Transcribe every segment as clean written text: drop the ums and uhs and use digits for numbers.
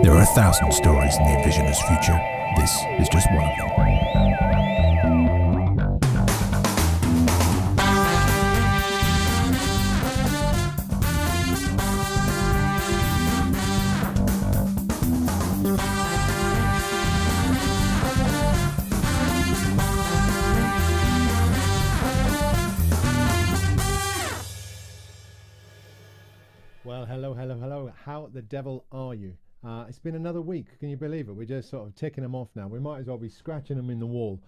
There are 1,000 stories in the Envisioners' future. This is just one of them. Well, hello. How the devil are you? It's been another week. Can you believe it? We're just sort of ticking them off now. We might as well be scratching them in the wall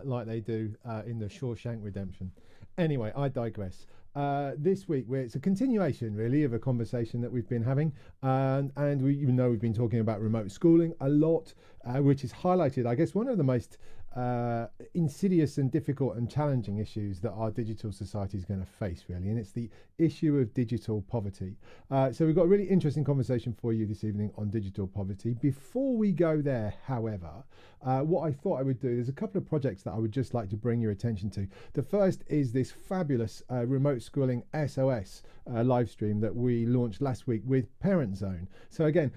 like they do in the Shawshank Redemption. Anyway, I digress. This week, it's a continuation, really, of a conversation that we've been having. And we, even though we've been talking about remote schooling a lot, which has highlighted, I guess, one of the most insidious and difficult and challenging issues that our digital society is going to face, really, and it's the issue of digital poverty. So we've got a really interesting conversation for you this evening on digital poverty. Before we go there, however, what I thought I would do, there's a couple of projects that I would just like to bring your attention to. The first is this fabulous remote schooling SOS live stream that we launched last week with Parent Zone. So again,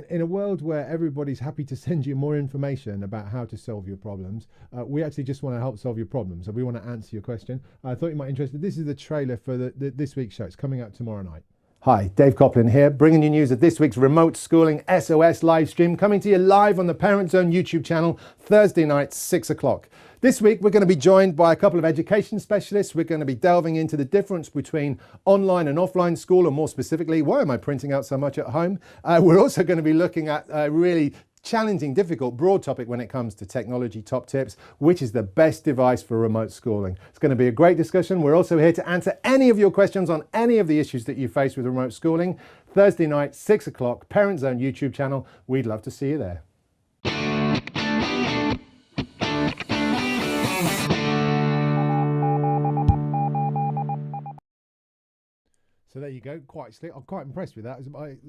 in a world where everybody's happy to send you more information about how to solve your problems, we actually just want to help solve your problems. So we want to answer your question. I thought you might be interested. This is the trailer for this week's show. It's coming out tomorrow night. Hi, Dave Coplin here, bringing you news of this week's remote schooling SOS live stream, coming to you live on the Parent Zone YouTube channel, Thursday night, 6 o'clock. This week, we're going to be joined by a couple of education specialists. We're going to be delving into the difference between online and offline school, and more specifically, why am I printing out so much at home? We're also going to be looking at really challenging, difficult, broad topic when it comes to technology top tips, which is the best device for remote schooling. It's going to be a great discussion. We're also here to answer any of your questions on any of the issues that you face with remote schooling. Thursday night, 6 o'clock, Parent Zone YouTube channel. We'd love to see you there. So there you go, quite slick. I'm quite impressed with that.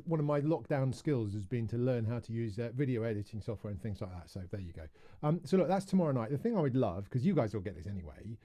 One of my lockdown skills has been to learn how to use video editing software and things like that. So there you go. So look, that's tomorrow night. The thing I would love, because you guys will get this anyway,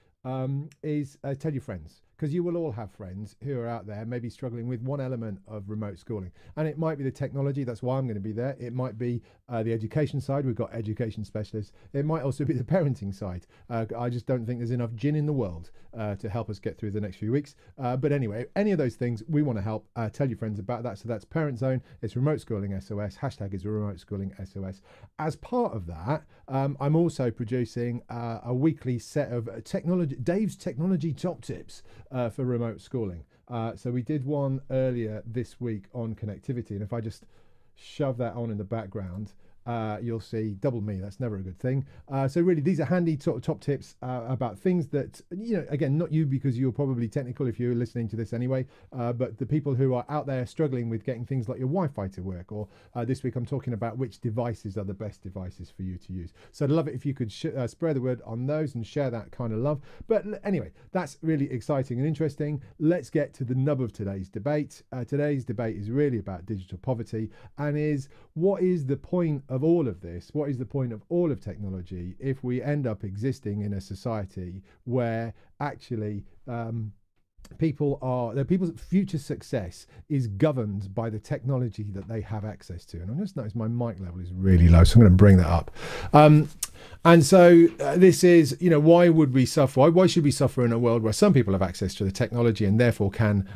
is tell your friends, because you will all have friends who are out there maybe struggling with one element of remote schooling. And it might be the technology, that's why I'm going to be there. It might be the education side, we've got education specialists. It might also be the parenting side. I just don't think there's enough gin in the world to help us get through the next few weeks. But anyway, any of those things, we want to help. Tell your friends about that. So that's Parent Zone, it's Remote Schooling SOS, hashtag is Remote Schooling SOS. As part of that, I'm also producing a weekly set of Dave's technology top tips for remote schooling. So we did one earlier this week on connectivity, and if I just shove that on in the background, you'll see double me. That's never a good thing. So really, these are handy top tips about things that, you know, again, not you, because you're probably technical if you're listening to this anyway, but the people who are out there struggling with getting things like your Wi-Fi to work, or this week I'm talking about which devices are the best devices for you to use. So I'd love it if you could spread the word on those and share that kind of love. But anyway, that's really exciting and interesting. Let's get to the nub of today's debate. Today's debate is really about digital poverty, and what is the point of all of this? What is the point of all of technology if we end up existing in a society where actually people's future success is governed by the technology that they have access to? And I just noticed my mic level is really low, so I'm going to bring that up. And so this is, you know, why would we suffer? Why should we suffer in a world where some people have access to the technology and therefore can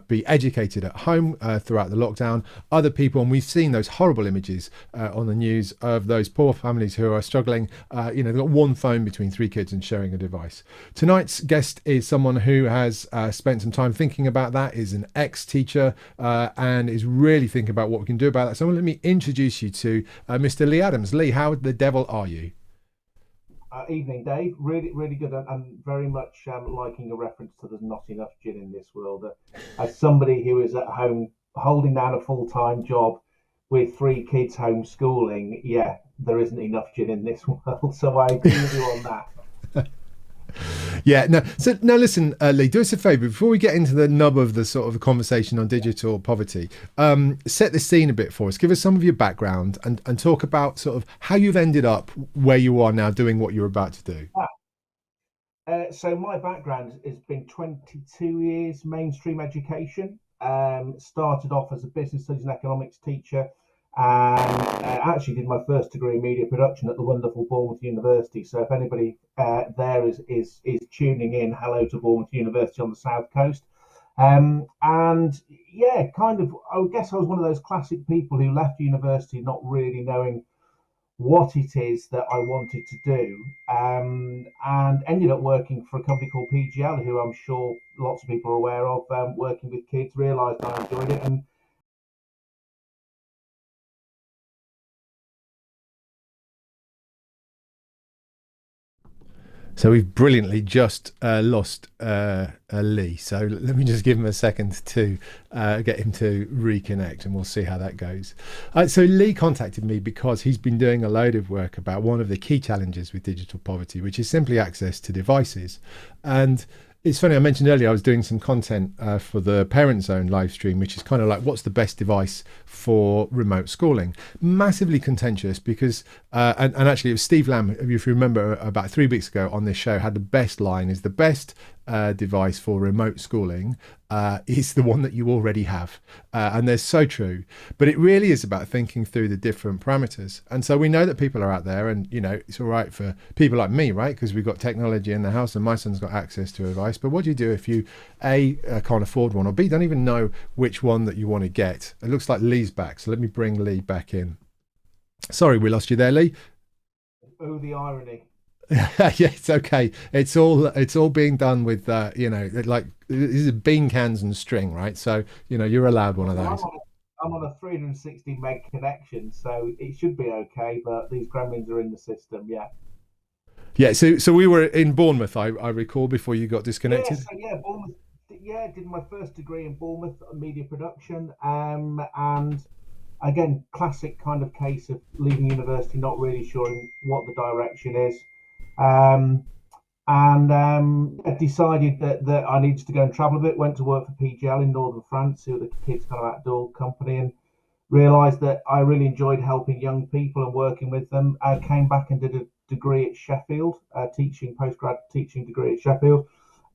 be educated at home throughout the lockdown? Other people, and we've seen those horrible images on the news of those poor families who are struggling. You know, they've got one phone between three kids and sharing a device. Tonight's guest is someone who has spent some time thinking about that, is an ex-teacher, and is really thinking about what we can do about that. So let me introduce you to Mr. Leigh Adams. Leigh, how the devil are you? Evening, Dave. Really good, and very much liking a reference to there's not enough gin in this world. As somebody who is at home holding down a full-time job with 3 kids homeschooling, yeah, there isn't enough gin in this world. So I agree with you on that. Yeah, no. So now listen, Leigh, do us a favour before we get into the nub of the sort of conversation on digital poverty. Set the scene a bit for us. Give us some of your background and talk about sort of how you've ended up where you are now doing what you're about to do. So my background has been 22 years mainstream education. Started off as a business studies and economics teacher, and actually did my first degree in media production at the wonderful Bournemouth University. So if anybody there is tuning in, hello to Bournemouth University on the south coast. And yeah, kind of, I guess I was one of those classic people who left university not really knowing what it is that I wanted to do, and ended up working for a company called PGL, who I'm sure lots of people are aware of, working with kids, realised I enjoyed it, and So we've brilliantly just lost Leigh. So let me just give him a second to get him to reconnect, and we'll see how that goes. So Leigh contacted me because he's been doing a load of work about one of the key challenges with digital poverty, which is simply access to devices. And it's funny, I mentioned earlier I was doing some content for the Parent Zone live stream, which is kind of like, what's the best device for remote schooling? Massively contentious because, and actually it was Steve Lamb, if you remember, about 3 weeks ago on this show, had the best line, is the best device for remote schooling is the one that you already have. And they're so true. But it really is about thinking through the different parameters. And so we know that people are out there, and, you know, it's all right for people like me, right? Because we've got technology in the house and my son's got access to a device. But what do you do if you, A, can't afford one, or B, don't even know which one that you want to get? It looks like Leigh's back. So let me bring Leigh back in. Sorry, we lost you there, Leigh. oh, the irony. Yeah, it's okay. It's all being done with you know, like these are bean cans and string, right? So, you know, you're allowed one of those. I'm on a 360 meg connection, so it should be okay. But these gremlins are in the system, yeah. Yeah. So we were in Bournemouth, I recall, before you got disconnected. Bournemouth. Yeah, did my first degree in Bournemouth media production, and again, classic kind of case of leaving university not really sure what the direction is. Decided that I needed to go and travel a bit. Went to work for PGL in northern France, who are the kids' kind of outdoor company, and realised that I really enjoyed helping young people and working with them. I came back and did a degree at Sheffield, postgrad teaching degree at Sheffield,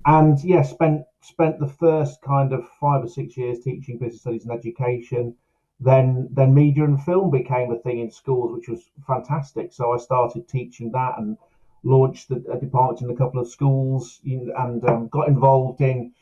and yeah, spent the first kind of 5 or 6 years teaching business studies and education. Then media and film became a thing in schools, which was fantastic. So I started teaching that and launched a department in a couple of schools, and got involved in.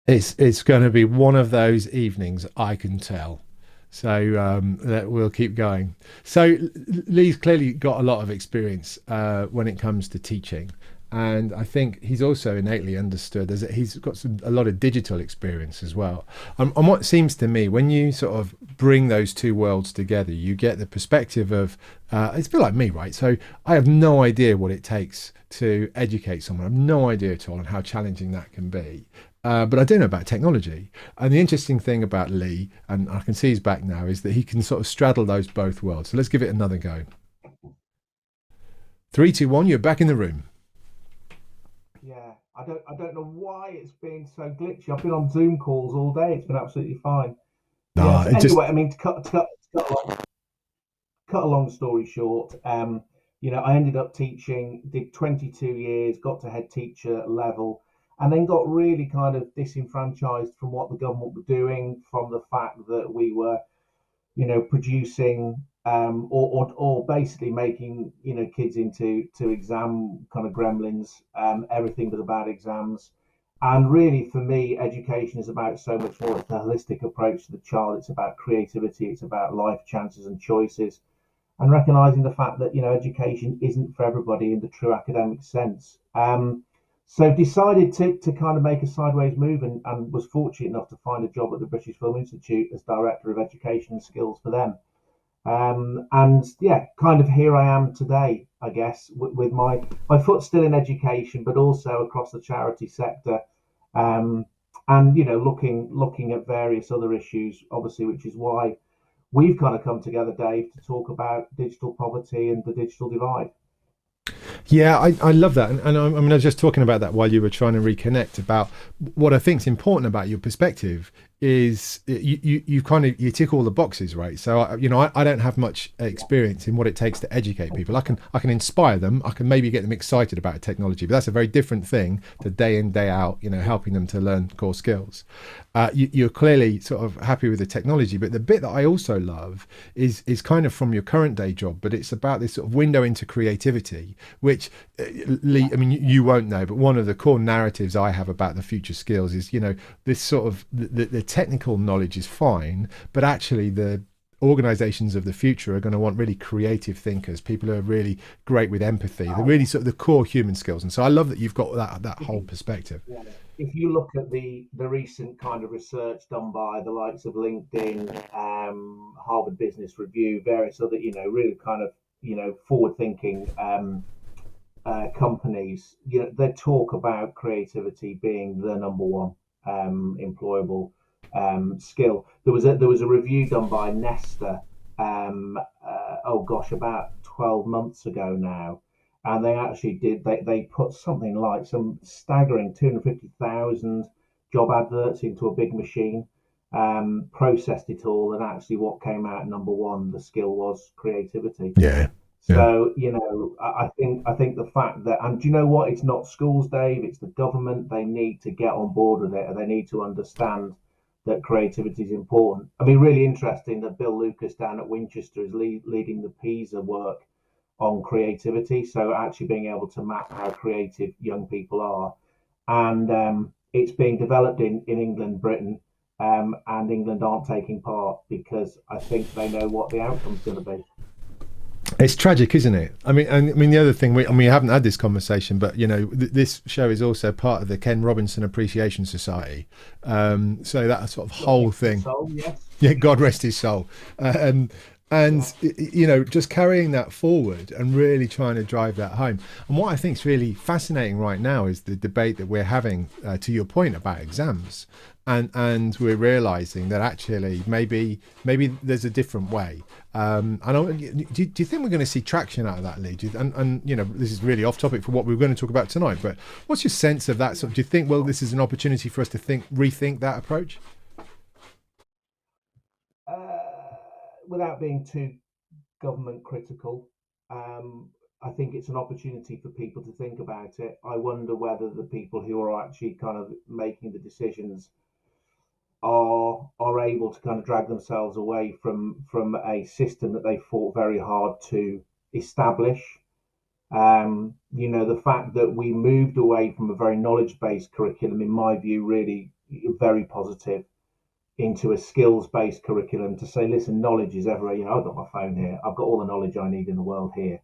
It's going to be one of those evenings, I can tell. So we'll keep going. So Leigh's clearly got a lot of experience when it comes to teaching. And I think he's also innately understood as he's got a lot of digital experience as well. And what seems to me, when you sort of bring those two worlds together, you get the perspective of, it's a bit like me, right? So I have no idea what it takes to educate someone. I have no idea at all on how challenging that can be. But I do know about technology. And the interesting thing about Leigh, and I can see he's back now, is that he can sort of straddle those both worlds. So let's give it another go. 3, 2, 1, you're back in the room. Yeah, I don't know why it's been so glitchy. I've been on Zoom calls all day. It's been absolutely fine. No, yeah, so anyway, I mean, to cut a long story short, I ended up teaching, did 22 years, got to head teacher level, and then got really kind of disenfranchised from what the government were doing, from the fact that we were, producing or basically making kids into exam kind of gremlins. Everything was about exams, and really for me, education is about so much more. It's a holistic approach to the child. It's about creativity. It's about life chances and choices, and recognizing the fact that education isn't for everybody in the true academic sense. So decided to kind of make a sideways move, and was fortunate enough to find a job at the British Film Institute as Director of Education and Skills for them. And yeah, kind of here I am today, I guess, with my foot still in education, but also across the charity sector, and looking at various other issues, obviously, which is why we've kind of come together, Dave, to talk about digital poverty and the digital divide. Yeah, I love that. And I mean, I was just talking about that while you were trying to reconnect, about what I think is important about your perspective is you kind of you tick all the boxes, right? So I don't have much experience in what it takes to educate people. I can inspire them, I can maybe get them excited about technology, but that's a very different thing to day in day out, helping them to learn core skills. You're clearly sort of happy with the technology, but the bit that I also love is kind of from your current day job, but it's about this sort of window into creativity, which Leigh, I mean, you won't know, but one of the core narratives I have about the future skills is, this sort of the technical knowledge is fine, but actually the organizations of the future are going to want really creative thinkers, people who are really great with empathy, the really sort of the core human skills. And so I love that you've got that whole perspective. Yeah. If you look at the recent kind of research done by the likes of LinkedIn, Harvard Business Review, various other, really kind of, forward-thinking companies, they talk about creativity being the number one employable skill. There was a review done by Nesta, about 12 months ago now, and they actually they put something like some staggering 250,000 job adverts into a big machine, processed it all, and actually what came out number one, the skill was creativity. Yeah. So, I think the fact that, and do you know what? It's not schools, Dave. It's the government. They need to get on board with it, and they need to understand that creativity is important. I mean, really interesting that Bill Lucas down at Winchester is leading the PISA work on creativity. So actually being able to map how creative young people are, and it's being developed in England, Britain, and England aren't taking part because I think they know what the outcome's going to be. It's tragic, isn't it? I mean, the other thing, we haven't had this conversation, but this show is also part of the Ken Robinson Appreciation Society. So that sort of whole thing, soul, yes. Yeah, God rest his soul. And just carrying that forward and really trying to drive that home. And what I think is really fascinating right now is the debate that we're having, to your point about exams, and we're realizing that actually maybe there's a different way. Do you think we're going to see traction out of that, Leigh? And this is really off topic for what we were going to talk about tonight, but what's your sense of that? Do you think, well, this is an opportunity for us to rethink that approach? Without being too government critical, I think it's an opportunity for people to think about it. I wonder whether the people who are actually kind of making the decisions are able to kind of drag themselves away from a system that they fought very hard to establish. The fact that we moved away from a very knowledge-based curriculum, in my view, really very positive, into a skills-based curriculum to say, listen, knowledge is everywhere. I've got my phone here. I've got all the knowledge I need in the world here.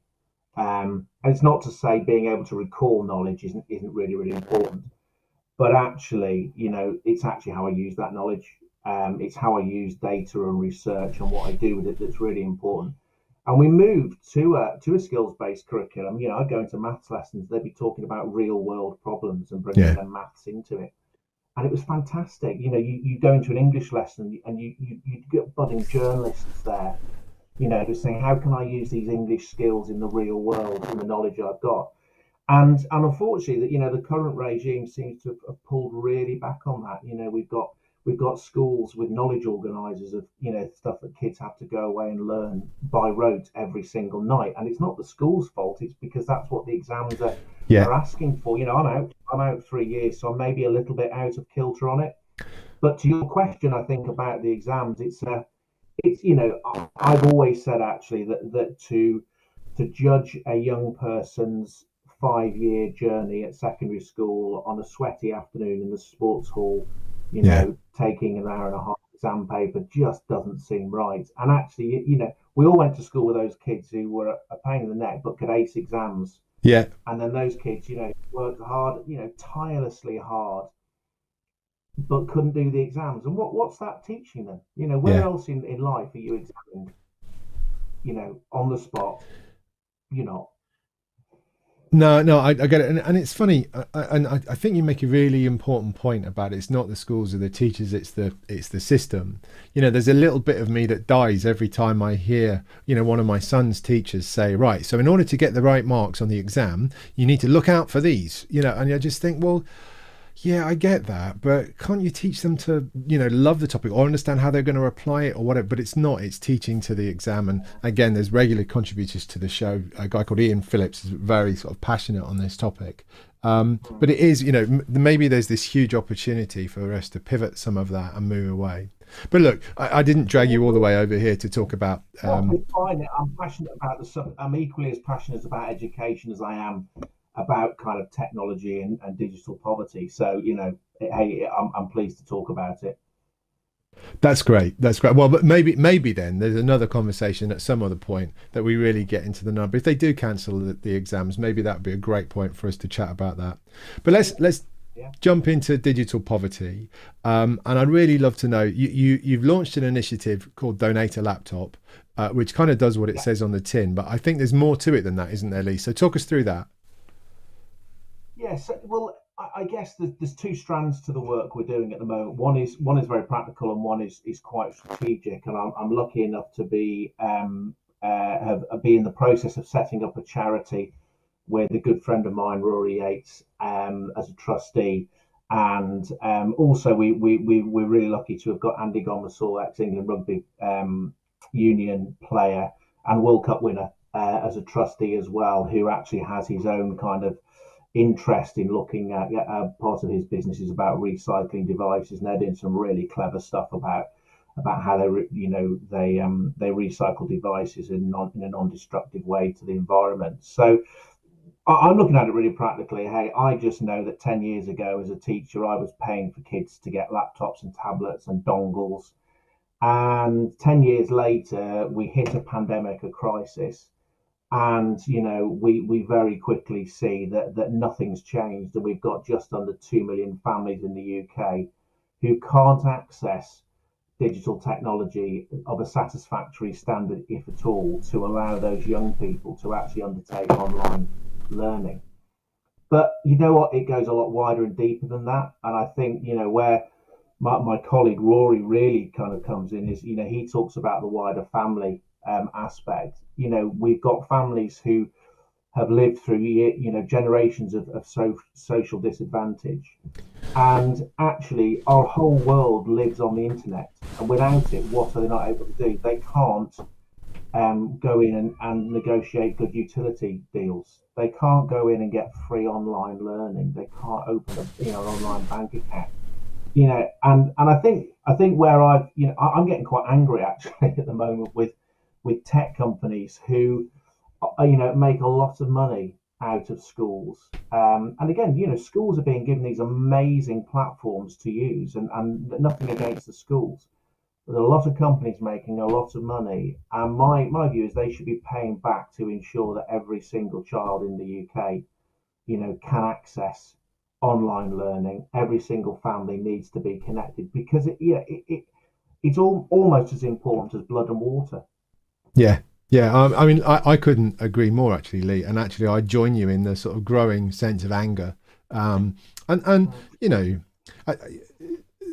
And it's not to say being able to recall knowledge isn't really, really important. But actually, it's actually how I use that knowledge. It's how I use data and research and what I do with it that's really important. And we moved to a skills-based curriculum. I go into maths lessons, they'd be talking about real-world problems and bringing them maths into it. And it was fantastic. You go into an English lesson and you get budding journalists there, just saying, how can I use these English skills in the real world and the knowledge I've got? And unfortunately, the current regime seems to have pulled really back on that. We've got schools with knowledge organisers of stuff that kids have to go away and learn by rote every single night. And it's not the school's fault. It's because that's what the exams are asking for. I'm out 3 years, so I'm maybe a little bit out of kilter on it. But to your question, I think about the exams, I've always said actually that to judge a young person's 5-year journey at secondary school on a sweaty afternoon in the sports hall, taking an hour and a half exam paper just doesn't seem right. And actually, we all went to school with those kids who were a pain in the neck but could ace exams. Yeah. And then those kids, worked hard, tirelessly hard, but couldn't do the exams. And what's that teaching them? Where else in life are you examined? On the spot? You're not. No, I get it, and it's funny, and I think you make a really important point about it. It's not the schools or the teachers; it's the system. There's a little bit of me that dies every time I hear, one of my son's teachers say, right, so in order to get the right marks on the exam, you need to look out for these, and I just think, well, Yeah, I get that, but can't you teach them to, love the topic or understand how they're going to apply it or whatever? But it's not, it's teaching to the exam. And again, there's regular contributors to the show. A guy called Ian Phillips is very sort of passionate on this topic. But it is, maybe there's this huge opportunity for us to pivot some of that and move away. But look, I didn't drag you all the way over here to talk about. No, it's fine. I'm passionate about the I'm equally as passionate about education as I am about kind of technology and digital poverty. So, hey, I'm pleased to talk about it. That's great. That's great. Well, but maybe then there's another conversation at some other point that we really get into the number. If they do cancel the exams, maybe that would be a great point for us to chat about that. But let's jump into digital poverty. And I'd really love to know, you've launched an initiative called Donate a Laptop, which kind of does what it says on the tin. But I think there's more to it than that, isn't there, Leigh? So talk us through that. Yes, well, I guess there's two strands to the work we're doing at the moment. One is very practical, and one is quite strategic. And I'm lucky enough to be be in the process of setting up a charity with a good friend of mine, Rory Yates, as a trustee. And also, we're really lucky to have got Andy Gomersall, ex-England rugby union player and World Cup winner, as a trustee as well, who actually has his own kind of interest in looking at part of his business is about recycling devices, and they're doing some really clever stuff about how they recycle devices in a non-destructive way to the environment. So I'm looking at it really practically. Hey, I just know that 10 years ago as a teacher, I was paying for kids to get laptops and tablets and dongles. And 10 years later, we hit a pandemic, a crisis. And we very quickly see that nothing's changed, and we've got just under 2 million families in the UK who can't access digital technology of a satisfactory standard, if at all, to allow those young people to actually undertake online learning. But you know what? It goes a lot wider and deeper than that. And I think, where my colleague Rory really kind of comes in is, he talks about the wider family aspect. We've got families who have lived through, generations of social disadvantage. And actually, our whole world lives on the internet. And without it, what are they not able to do? They can't go in and negotiate good utility deals. They can't go in and get free online learning. They can't open an online bank account. And I think where I'm getting quite angry actually at the moment with tech companies who make a lot of money out of schools. And again, schools are being given these amazing platforms to use, and nothing against the schools. But a lot of companies making a lot of money, and my view is they should be paying back to ensure that every single child in the UK, can access online learning. Every single family needs to be connected because it's almost as important as blood and water. Yeah. Yeah, I mean, I couldn't agree more, actually, Leigh. And actually, I join you in the sort of growing sense of anger. And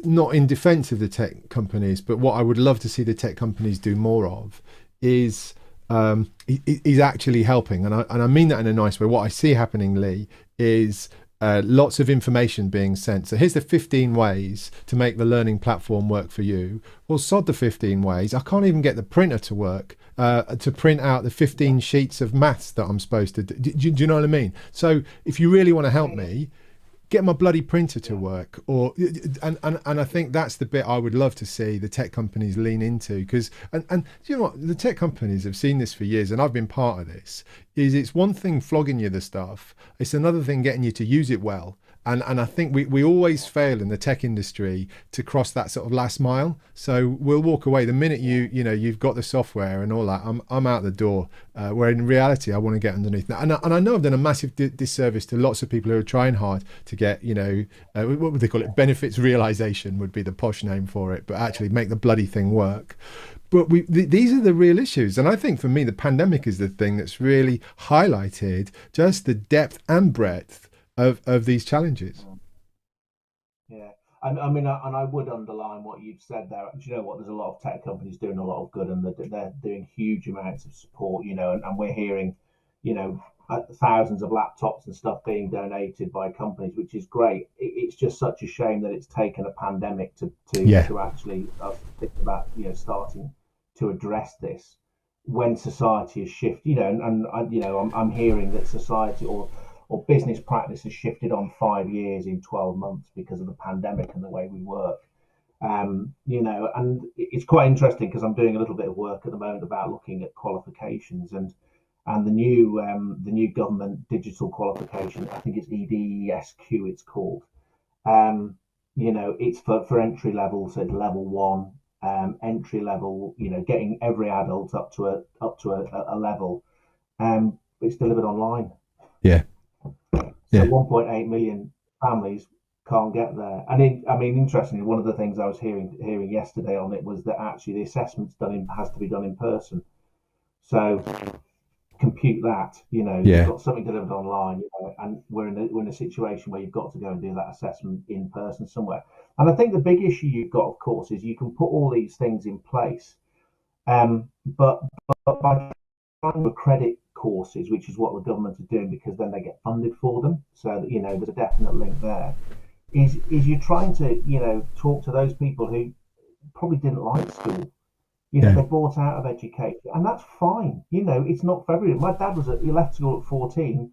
not in defense of the tech companies, but what I would love to see the tech companies do more of is actually helping. And I mean that in a nice way. What I see happening, Leigh, is lots of information being sent. So here's the 15 ways to make the learning platform work for you. Well, sod the 15 ways. I can't even get the printer to work to print out the 15 sheets of maths that I'm supposed to do. Do you know what I mean? So if you really want to help me, get my bloody printer to work. And I think that's the bit I would love to see the tech companies lean into, because and you know what, the tech companies have seen this for years, and I've been part of this. Is it's one thing flogging you the stuff, it's another thing getting you to use it well. And I think we always fail in the tech industry to cross that sort of last mile. So we'll walk away the minute you've got the software and all that. I'm out the door. Where in reality, I want to get underneath that. And I know I've done a massive disservice to lots of people who are trying hard to get, what would they call it? Benefits realization would be the posh name for it, but actually make the bloody thing work. But these are the real issues. And I think for me, the pandemic is the thing that's really highlighted just the depth and breadth of these challenges. Yeah, and I mean, and I would underline what you've said there. Do you know what? There's a lot of tech companies doing a lot of good, and they're doing huge amounts of support. And we're hearing, thousands of laptops and stuff being donated by companies, which is great. It's just such a shame that it's taken a pandemic Yeah. to actually think about starting to address this when society has shifted. I'm hearing that society or business practice has shifted on 5 years in 12 months because of the pandemic and the way we work. And it's quite interesting because I'm doing a little bit of work at the moment about looking at qualifications and the new government digital qualification. I think it's EDESQ. It's called. It's for entry level, so it's level one, entry level. Getting every adult up to a level. It's delivered online. Yeah. So Yeah. 1.8 million families can't get there. Interestingly, one of the things I was hearing yesterday on it was that actually the assessment's has to be done in person. So compute that, you've Yeah. got something delivered online, and we're in a situation where you've got to go and do that assessment in person somewhere. And I think the big issue you've got, of course, is you can put all these things in place, but by trying to accredit courses, which is what the government are doing, because then they get funded for them. So that there's a definite link there. Is you're trying to talk to those people who probably didn't like school. Yeah. They bought out of education, and that's fine. It's not for everyone. My dad he left school at 14,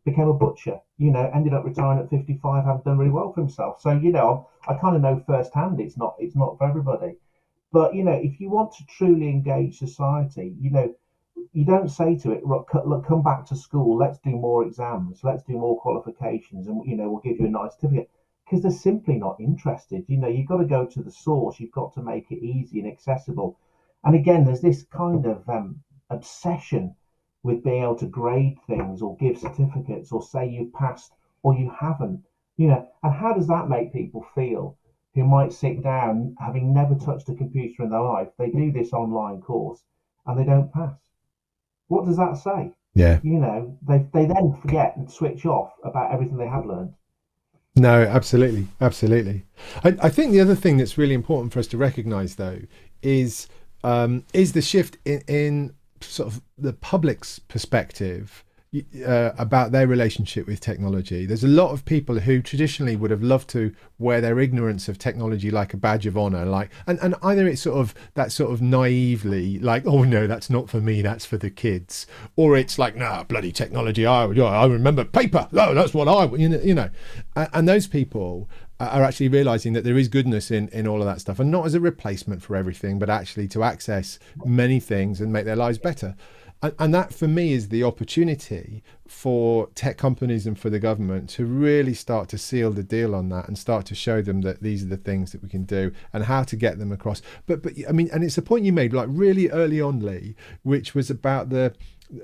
became a butcher. Ended up retiring at 55, having done really well for himself. So I kind of know firsthand it's not for everybody. But if you want to truly engage society, you don't say to it, look, come back to school. Let's do more exams. Let's do more qualifications, and we'll give you a nice certificate. Because they're simply not interested. You've got to go to the source. You've got to make it easy and accessible. And again, there's this kind of obsession with being able to grade things or give certificates or say you've passed or you haven't. And how does that make people feel who might sit down having never touched a computer in their life? They do this online course and they don't pass. What does that say? Yeah. They then forget and switch off about everything they have learned. No, absolutely. Absolutely. I think the other thing that's really important for us to recognize, though, is the shift in sort of the public's perspective about their relationship with technology. There's a lot of people who traditionally would have loved to wear their ignorance of technology like a badge of honor, and either it's sort of naively like, oh no, that's not for me, that's for the kids, or it's like, nah, bloody technology, I remember paper, no, that's what I and those people are actually realizing that there is goodness in all of that stuff, and not as a replacement for everything, but actually to access many things and make their lives better. And that for me is the opportunity for tech companies and for the government to really start to seal the deal on that and start to show them that these are the things that we can do and how to get them across. But I mean, and it's a point you made like really early on, Leigh, which was about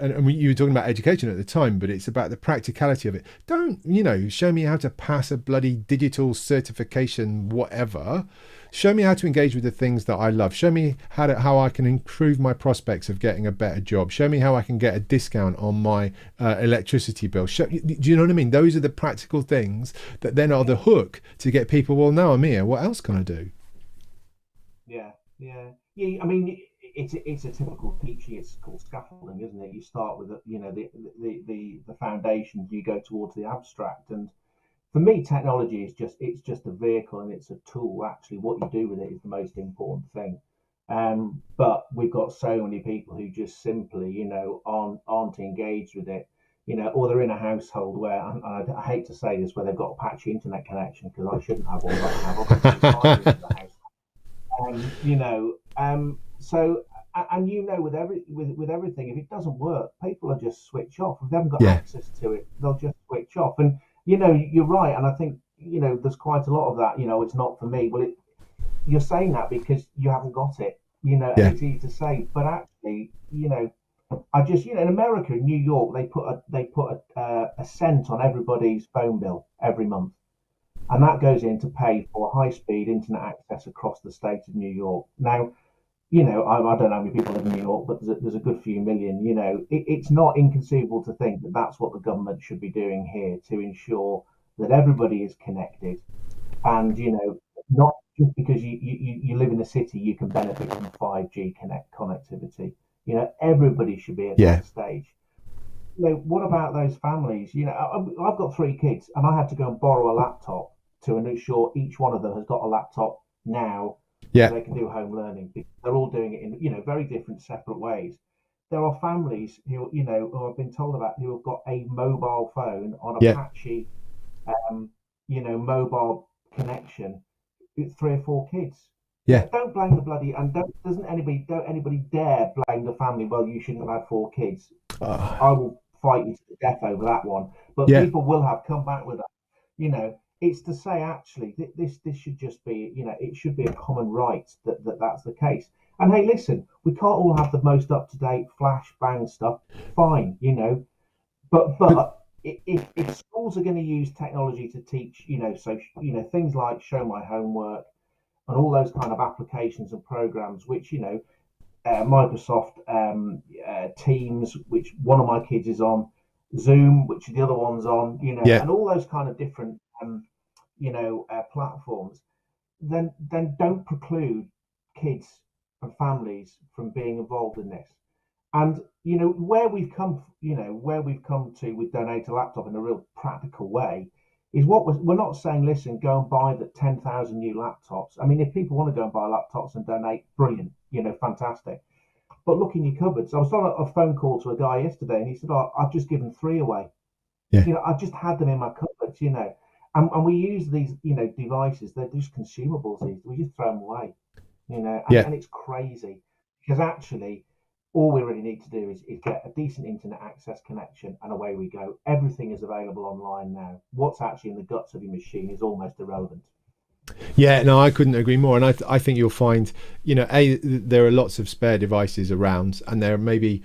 and you were talking about education at the time, but it's about the practicality of it. Don't, show me how to pass a bloody digital certification, whatever. Show me how to engage with the things that I love. Show me how I can improve my prospects of getting a better job. Show me how I can get a discount on my electricity bill. Do you know what I mean? Those are the practical things that then are the hook to get people, well, now I'm here, what else can I do? Yeah. I mean, it's a typical teaching. It's called scaffolding, isn't it? You start with the foundations. You go towards the abstract, and for me, technology is just a vehicle and it's a tool. Actually, what you do with it is the most important thing. But we've got so many people who just simply, aren't engaged with it, or they're in a household where, I hate to say this, where they've got a patchy internet connection because I shouldn't have one, but I have obviously fibre into the house. So with everything, if it doesn't work, people are just switch off. If they haven't got access to it, they'll just switch off. And you're right, and I think there's quite a lot of that. It's not for me. Well, you're saying that because you haven't got it. And it's easy to say, but actually, I just in America, in New York, they put a cent on everybody's phone bill every month. And that goes in to pay for high-speed internet access across the state of New York. Now, I don't know how many people live in New York, but there's a good few million. It's not inconceivable to think that that's what the government should be doing here to ensure that everybody is connected, and not just because you live in a city you can benefit from 5G connectivity. Everybody should be at that stage. what about those families? I've got three kids, and I had to go and borrow a laptop to ensure each one of them has got a laptop now, so Yeah, they can do home learning. Because they're all doing it in very different, separate ways. There are families who I've been told about who have got a mobile phone on a yeah, patchy, um, mobile connection with three or four kids. yeah. Don't blame the bloody and don't anybody dare blame the family. Well, you shouldn't have had four kids. I Uh, will fight you to the death over that one. But yeah, people will have come back with that. It's to say actually this should just be it should be a common right that's the case. And hey, listen, we can't all have the most up to date flash bang stuff. Fine, but but if schools are going to use technology to teach, so things like show my homework and all those kind of applications and programs, which Microsoft Teams, which one of my kids is on, Zoom, which the other one's on, yeah, and all those kind of different platforms, then don't preclude kids and families from being involved in this. And where we've come to with donate a laptop in a real practical way is we're not saying, listen, go and buy the 10,000 new laptops. I mean, if people want to go and buy laptops and donate, brilliant, fantastic. But look in your cupboards. I was on a phone call to a guy yesterday, and he said, "Oh, I've just given three away. yeah, I've just had them in my cupboards. And we use these, devices. They're just consumables. We just throw them away. yeah. And it's crazy because actually, all we really need to do is get a decent internet access connection, and away we go. Everything is available online now. What's actually in the guts of your machine is almost irrelevant. Yeah, no, I couldn't agree more. And I think you'll find, there are lots of spare devices around, and they're maybe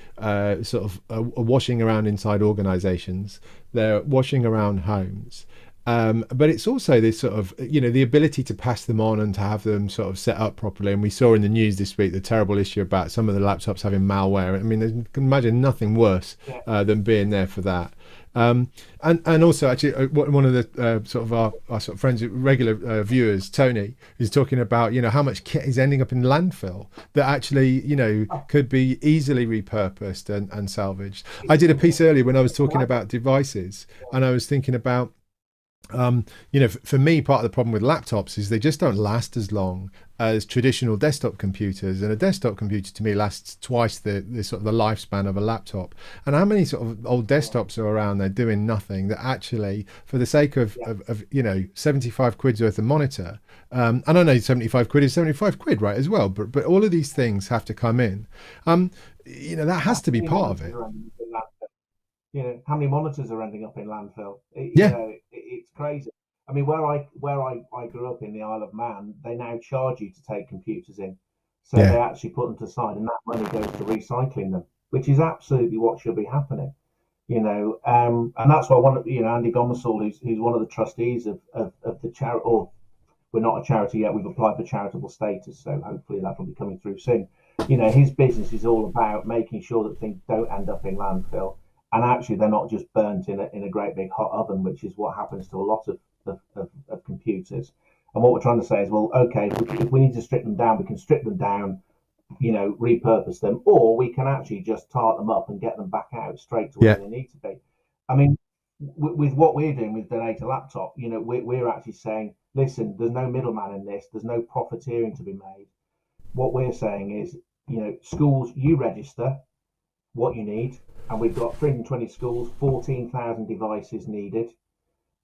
sort of washing around inside organizations. They're washing around homes. But it's also this sort of, the ability to pass them on and to have them sort of set up properly. And we saw in the news this week the terrible issue about some of the laptops having malware. I mean, you can imagine nothing worse Yeah. than being there for that. And also actually one of the sort of our sort of friends, regular viewers, Tony, is talking about how much kit is ending up in landfill that actually could be easily repurposed and salvaged. I did a piece earlier when I was talking about devices, and I was thinking about for me, part of the problem with laptops is they just don't last as long as traditional desktop computers, and a desktop computer to me lasts twice the sort of the lifespan of a laptop. And how many sort of old desktops are around there doing nothing that actually, for the sake of 75 quid's worth of monitor, and I know 75 quid is 75 quid, right, as well, but all of these things have to come in. That has to be part of it. How many monitors are ending up in landfill? Yeah, It's crazy. I mean, where I grew up in the Isle of Man, they now charge you to take computers in, so yeah, they actually put them to the side, and that money goes to recycling them, which is absolutely what should be happening. And that's why Andy Gomersall, who's one of the trustees of the charity, or we're not a charity yet. We've applied for charitable status, so hopefully that will be coming through soon. His business is all about making sure that things don't end up in landfill, and actually they're not just burnt in a great big hot oven, which is what happens to a lot of computers. And what we're trying to say is, well, okay, if we need to strip them down, we can strip them down, repurpose them, or we can actually just tart them up and get them back out straight to where yeah, they need to be. I mean, with what we're doing with Donate a Laptop, we're actually saying, listen, there's no middleman in this, there's no profiteering to be made. What we're saying is, schools, you register what you need, and we've got 320 schools, 14,000 devices needed,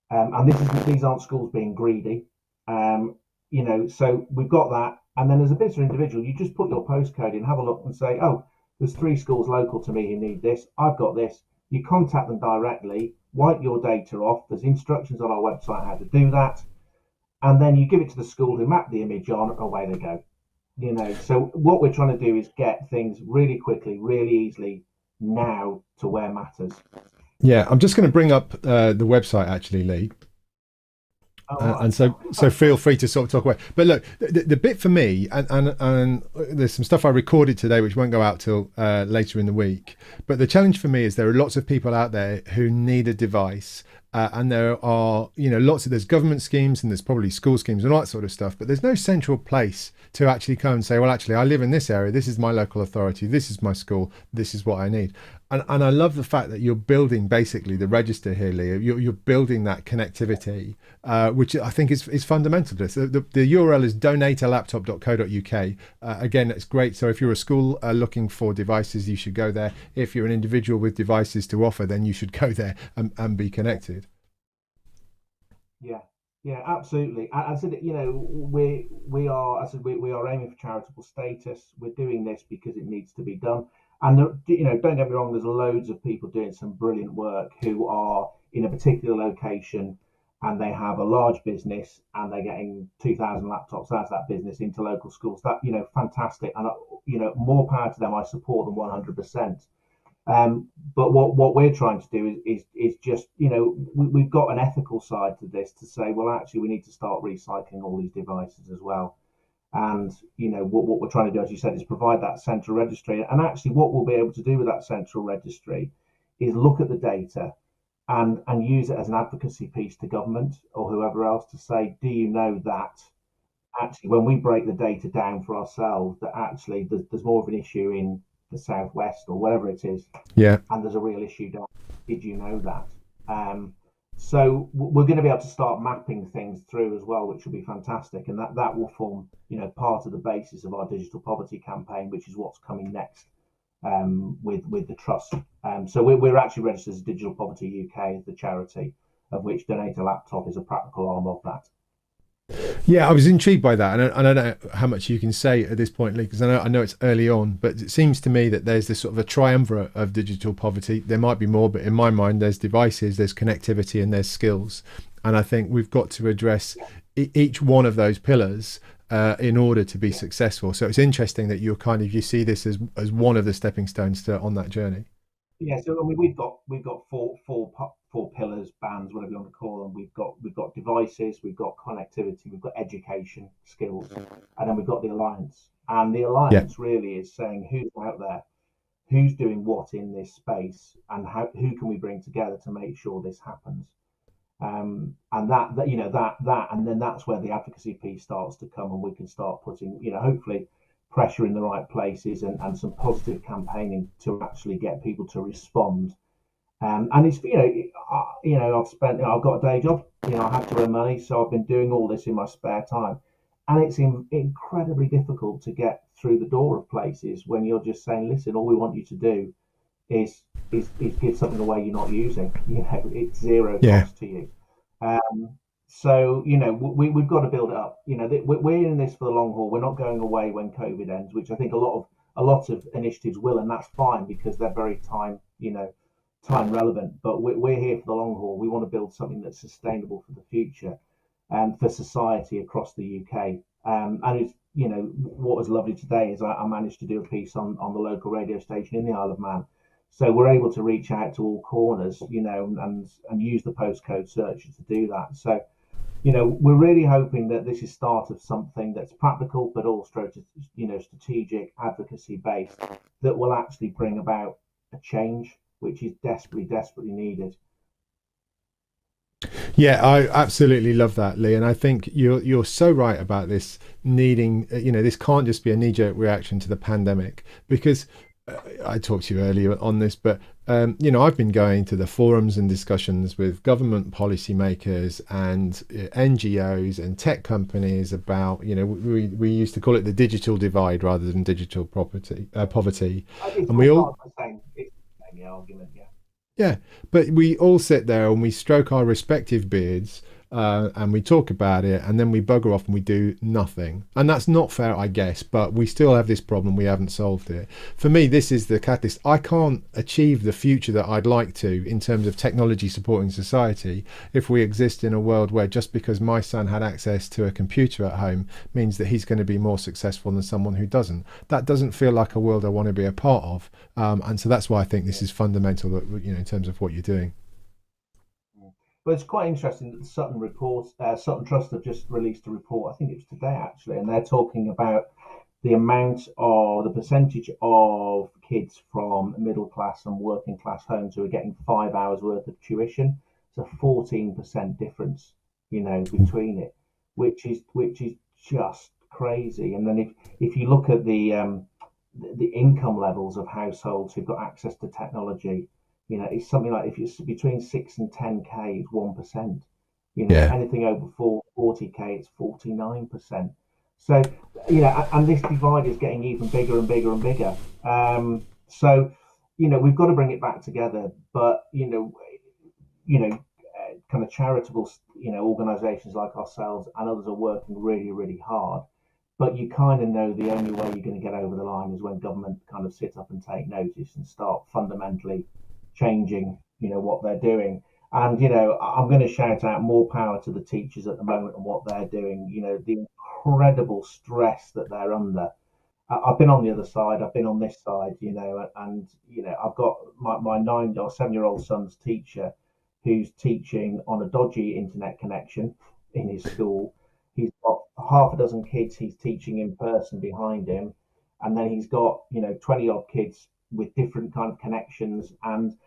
and these aren't schools being greedy, so we've got that. And then as a business individual, you just put your postcode in, have a look, and say, oh, there's three schools local to me who need this. I've got this. You contact them directly, wipe your data off. There's instructions on our website how to do that, and then you give it to the school who map the image on, and away they go. So what we're trying to do is get things really quickly, really easily now to where matters. yeah. I'm just going to bring up the website actually, Leigh. And so feel free to sort of talk away. But look, the bit for me, and there's some stuff I recorded today which won't go out till later in the week. But the challenge for me is there are lots of people out there who need a device and there are, there's government schemes and there's probably school schemes and all that sort of stuff, but there's no central place to actually come and say, well, actually, I live in this area. This is my local authority. This is my school. This is what I need. And I love the fact that you're building basically the register here, Leigh. You're building that connectivity, which I think is fundamental to this. The URL is donatealaptop.co.uk. Again, it's great. So if you're a school looking for devices, you should go there. If you're an individual with devices to offer, then you should go there and be connected. Yeah, absolutely. I said, we are, we are aiming for charitable status. We're doing this because it needs to be done. And don't get me wrong, there's loads of people doing some brilliant work who are in a particular location and they have a large business and they're getting 2,000 laptops out of that business into local schools. That, fantastic. And, more power to them. I support them 100%. But what we're trying to do is just, we've got an ethical side to this to say, well, actually, we need to start recycling all these devices as well. And, what we're trying to do, as you said, is provide that central registry. And actually, what we'll be able to do with that central registry is look at the data and use it as an advocacy piece to government or whoever else to say, do you know that actually, when we break the data down for ourselves, that actually there's more of an issue in the southwest or wherever it is, and there's a real issue down. Did you know that? So we're going to be able to start mapping things through as well, which will be fantastic, and that will form part of the basis of our digital poverty campaign, which is what's coming next with the trust. So we're actually registered as Digital Poverty UK, the charity, of which Donate a Laptop is a practical arm of that. Yeah, I was intrigued by that, and I don't know how much you can say at this point, Leigh, because I know it's early on, but it seems to me that there's this sort of a triumvirate of digital poverty. There might be more, but in my mind, there's devices, there's connectivity, and there's skills. And I think we've got to address each one of those pillars in order to be successful. So it's interesting that you see this as one of the stepping stones on that journey. Yeah, so we've got four pillars, bands, whatever you want to call them. We've got devices, we've got connectivity, we've got education, skills, and then we've got the alliance. And the alliance really is saying who's out there, who's doing what in this space, and who can we bring together to make sure this happens. And and then that's where the advocacy piece starts to come, and we can start putting, hopefully, pressure in the right places and some positive campaigning to actually get people to respond. And it's I've got a day job, I have to earn money, so I've been doing all this in my spare time, and it's incredibly difficult to get through the door of places when you're just saying, listen, all we want you to do is give something away you're not using. It's zero cost to you. So we've got to build it up. We're in this for the long haul. We're not going away when COVID ends, which I think a lot of initiatives will, and that's fine because they're very time relevant. But we're here for the long haul. We want to build something that's sustainable for the future and for society across the UK. And it's what was lovely today is I managed to do a piece on the local radio station in the Isle of Man. So we're able to reach out to all corners, and use the postcode search to do that. So, we're really hoping that this is start of something that's practical, but also, strategic, advocacy based, that will actually bring about a change, which is desperately needed. Yeah, I absolutely love that, Leigh, and I think you're so right about this needing. This can't just be a knee-jerk reaction to the pandemic, because I talked to you earlier on this, but I've been going to the forums and discussions with government policymakers and NGOs and tech companies about, we used to call it the digital divide rather than digital poverty. And we all it's the same argument, yeah. Yeah, but we all sit there and we stroke our respective beards and we talk about it, and then we bugger off and we do nothing. And that's not fair, I guess, but we still have this problem. We haven't solved it. For me, this is the catalyst. I can't achieve the future that I'd like to in terms of technology supporting society if we exist in a world where just because my son had access to a computer at home means that he's going to be more successful than someone who doesn't. That doesn't feel like a world I want to be a part of. And so that's why I think this is fundamental, in terms of what you're doing. But it's quite interesting that the Sutton Trust have just released a report. I think it was today actually, and they're talking about the amount or the percentage of kids from middle class and working class homes who are getting 5 hours worth of tuition. It's a 14% difference, between it, which is just crazy. And then if you look at the income levels of households who've got access to technology, it's something like, if it's between 6 and 10k, it's 1%. Yeah. Anything over 40k, it's 49%. So, and this divide is getting even bigger and bigger and bigger. So, we've got to bring it back together. But, kind of charitable, organisations like ourselves and others are working really, really hard. But you kind of know the only way you're going to get over the line is when government kind of sit up and take notice and start fundamentally changing, what they're doing. And, I'm going to shout out more power to the teachers at the moment and what they're doing, the incredible stress that they're under. I've been on the other side, I've been on this side, and, I've got my 9 or 7-year-old son's teacher who's teaching on a dodgy internet connection in his school. He's got half a dozen kids he's teaching in person behind him. And then he's got, 20 odd kids with different kind of connections and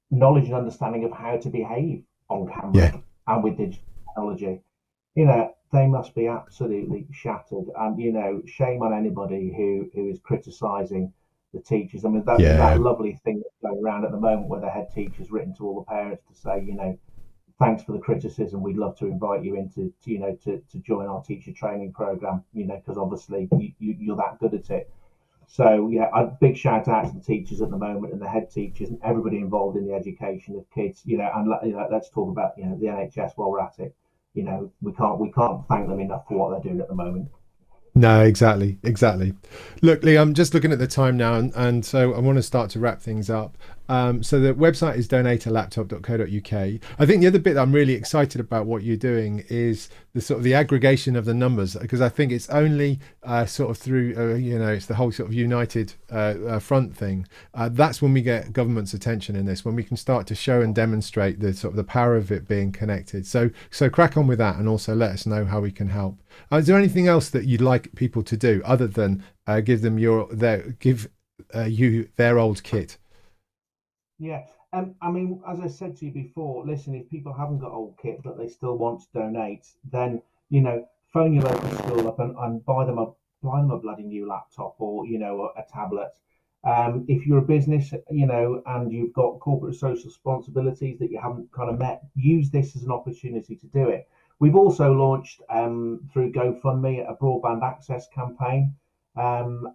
knowledge and understanding of how to behave on camera and with digital technology. They must be absolutely shattered. And, shame on anybody who is criticising the teachers. I mean, that lovely thing that's going around at the moment where the head teacher's written to all the parents to say, thanks for the criticism. We'd love to invite you into, to join our teacher training program, because obviously you're that good at it. So, a big shout out to the teachers at the moment and the head teachers and everybody involved in the education of kids, and let's talk about, the NHS while we're at it. We can't thank them enough for what they're doing at the moment. No, exactly. Look, Leigh, I'm just looking at the time now, and so I want to start to wrap things up. So the website is donatealaptop.co.uk. I think the other bit that I'm really excited about what you're doing is the sort of the aggregation of the numbers, because I think it's only sort of through, it's the whole sort of united front thing. That's when we get government's attention in this, when we can start to show and demonstrate the sort of the power of it being connected. So crack on with that, and also let us know how we can help. Is there anything else that you'd like people to do other than give them you their old kit? Yeah. I mean, as I said to you before, listen, if people haven't got old kit but they still want to donate, then, phone your local school up and buy them a bloody new laptop or, a tablet. If you're a business, and you've got corporate social responsibilities that you haven't kind of met, use this as an opportunity to do it. We've also launched through GoFundMe a broadband access campaign. And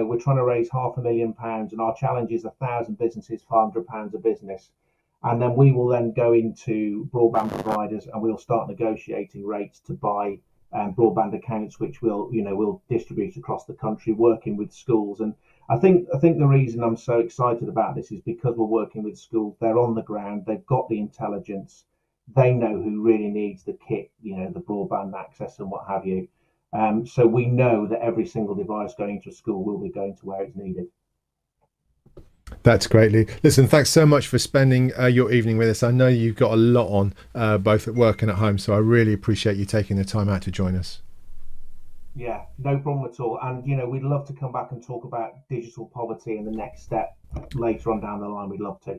we're trying to raise £500,000, and our challenge is 1,000 businesses, £500 a business, and then we will then go into broadband providers and we'll start negotiating rates to buy broadband accounts, which we'll distribute across the country, working with schools. And I think the reason I'm so excited about this is because we're working with schools. They're on the ground, they've got the intelligence, they know who really needs the kit, the broadband access and what have you. So we know that every single device going to a school will be going to where it's needed. That's great, Leigh. Listen, thanks so much for spending your evening with us. I know you've got a lot on, both at work and at home, so I really appreciate you taking the time out to join us. Yeah, no problem at all. And, we'd love to come back and talk about digital poverty and the next step later on down the line. We'd love to.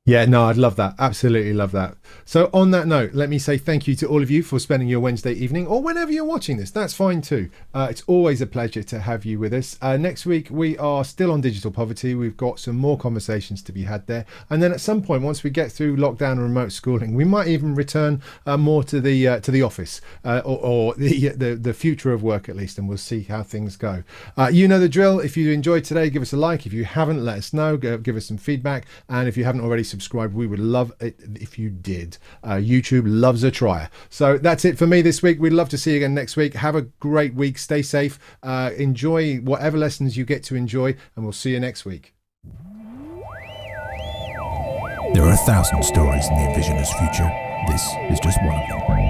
Yeah, no, I'd love that. Absolutely love that. So on that note, let me say thank you to all of you for spending your Wednesday evening, or whenever you're watching this. That's fine too. It's always a pleasure to have you with us. Next week, we are still on digital poverty. We've got some more conversations to be had there. And then at some point, once we get through lockdown and remote schooling, we might even return more to the office or the future of work, at least, and we'll see how things go. You know the drill. If you enjoyed today, give us a like. If you haven't, let us know. Give us some feedback. And if you haven't already subscribed, we would love it if you did. YouTube loves a trier. So that's it for me this week. We'd love to see you again next week. Have a great week. Stay safe. Enjoy whatever lessons you get to enjoy, and we'll see you next week. There are 1,000 stories in the Envisioners' future. This is just one of them.